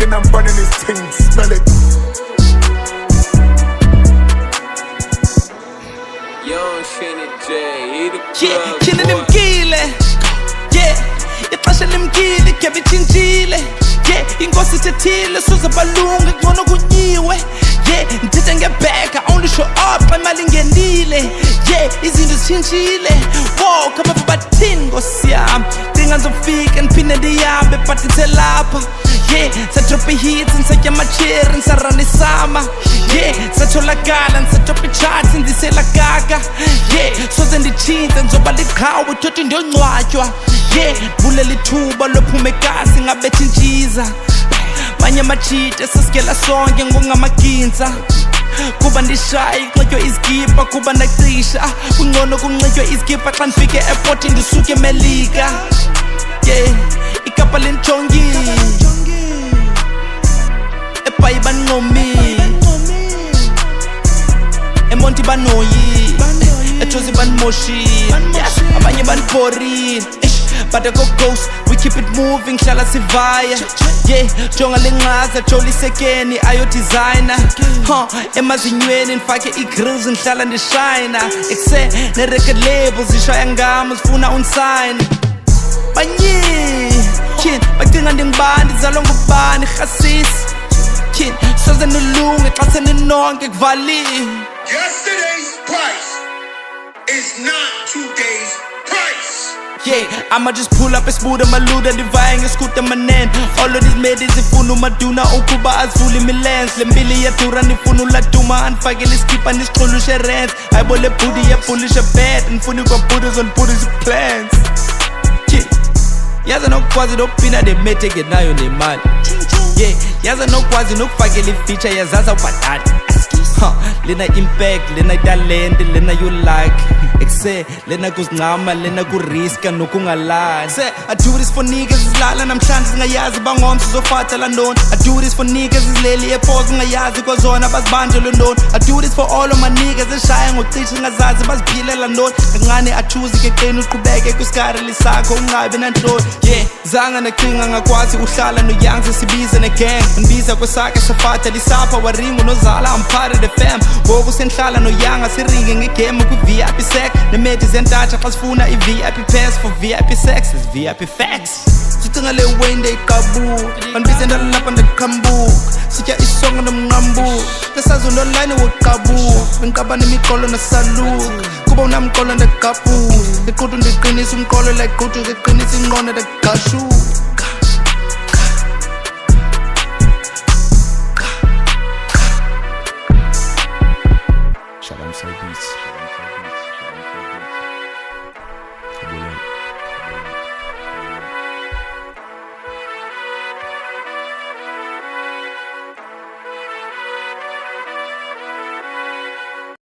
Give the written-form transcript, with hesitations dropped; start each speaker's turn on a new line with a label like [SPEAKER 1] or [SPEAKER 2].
[SPEAKER 1] and I'm burning this thing. Smell it.
[SPEAKER 2] Yo, Shannon J, he the
[SPEAKER 3] Yeah,
[SPEAKER 2] plug,
[SPEAKER 3] killing them
[SPEAKER 2] boy.
[SPEAKER 3] kile. Yeah, ixesha limkile ke bitshintshile. Yeah, inkosi ithethile suza balunga ngcono kunyiwe. Yeah, ndithetha ngebheka only show up xa imali ingenile. Yeah, izinto zitshintshile. Wow, kama bathini nkosi yami. Cinga ndizofika ndiphinde ndihambe but ndithe lapha. Yeah, sadropa hits ndisatya amacheri ndisarana isama. Yeah, satholakala ndisathopa icharts ndisela gaga. Yeah, soze nditshintshe ndizoba liqhawe thothi ndiyongcwatywa. Yeah, bulela ithuba lophume ekasi ngabethi intshiza. Manye amachita sasikela sonke ngokungamaginza. Kuba ndishaye kunxitywe izikipa kuba ndacisha. Kungcono kunxitywe izikipa xa ndifike airport ndisuke emelika. Yeah, ikapa lentshongile eBhayi banqomi eMonti banoyi eJozi banimoshile abanye banibhorile. But I go ghost, we keep it moving, hlala sivaya. Yeah, jonga lenqaza, joli sekeni, ayo designer. Emazinyweni nifake i-grills ngihlala ndishayina. Ekuse ne-record labels zishaya ngami zifuna unsign. Banye, kid, bacinga ndingubani, ndizalwa ngubani, khasisi. Kid, soze nilunge xa seninonke kuvalile.
[SPEAKER 1] Yesterday's price is not today's price.
[SPEAKER 3] Yeah, I'ma just pull up a smooth maluda divine eskuta manen. All of these ladies ifuna umaduna ukuba azuli milens. Le mbili yatura nifuna uladuma anfakele skip anisixolushe rent. Ayibole booty yapulisha bed nifuna kwa buddhas on buddhas plans. Yeah, yaza nokwazi nopina demeteke nayo nemali. Yeah, yaza nokwazi nokufakela ifeature yazaza ubhatata. Lena impact, lena talent, lena you like. Ekuse, lena kuzincama, lena kuriska nokungalali. Say, I do this for niggas izilala namhlanje zingayazi bangomso zofatha la ndoni. I do this for niggas izileli epause zingayazi kwazona bazibanjwe ndoni. I do this for all of my niggas eshaya ngocishe ngazazi baziphilela ndoni. Kancane athuzi keqina uqhubeke kuskari lisakho ungabi nanhloni. Yeah, zanga nacinga ngakwazi uhlala noyang sesibiza negang. Ngibiza kwesakhe safatha lisapha waringo nozala I'm part of the fam. Ngoku senhlala noyanga siringe ngegame ku-VIP sex. Nemedi zentatha xa sifuna i-VIP pass for VIP sex. It's VIP facts. Sicinga le way ndeyikabuka bandibize ndalapha ndaqhambuka. Sitya isongo nomnqambuka lesazi unoline woqabuka. Bendiqaba nemiqolo nasaluka kuba unamqolo ndaqabuka. Ndiquthu ndiqinisa umqolo like quthu ngeqinisa inqondo ndaqashuka.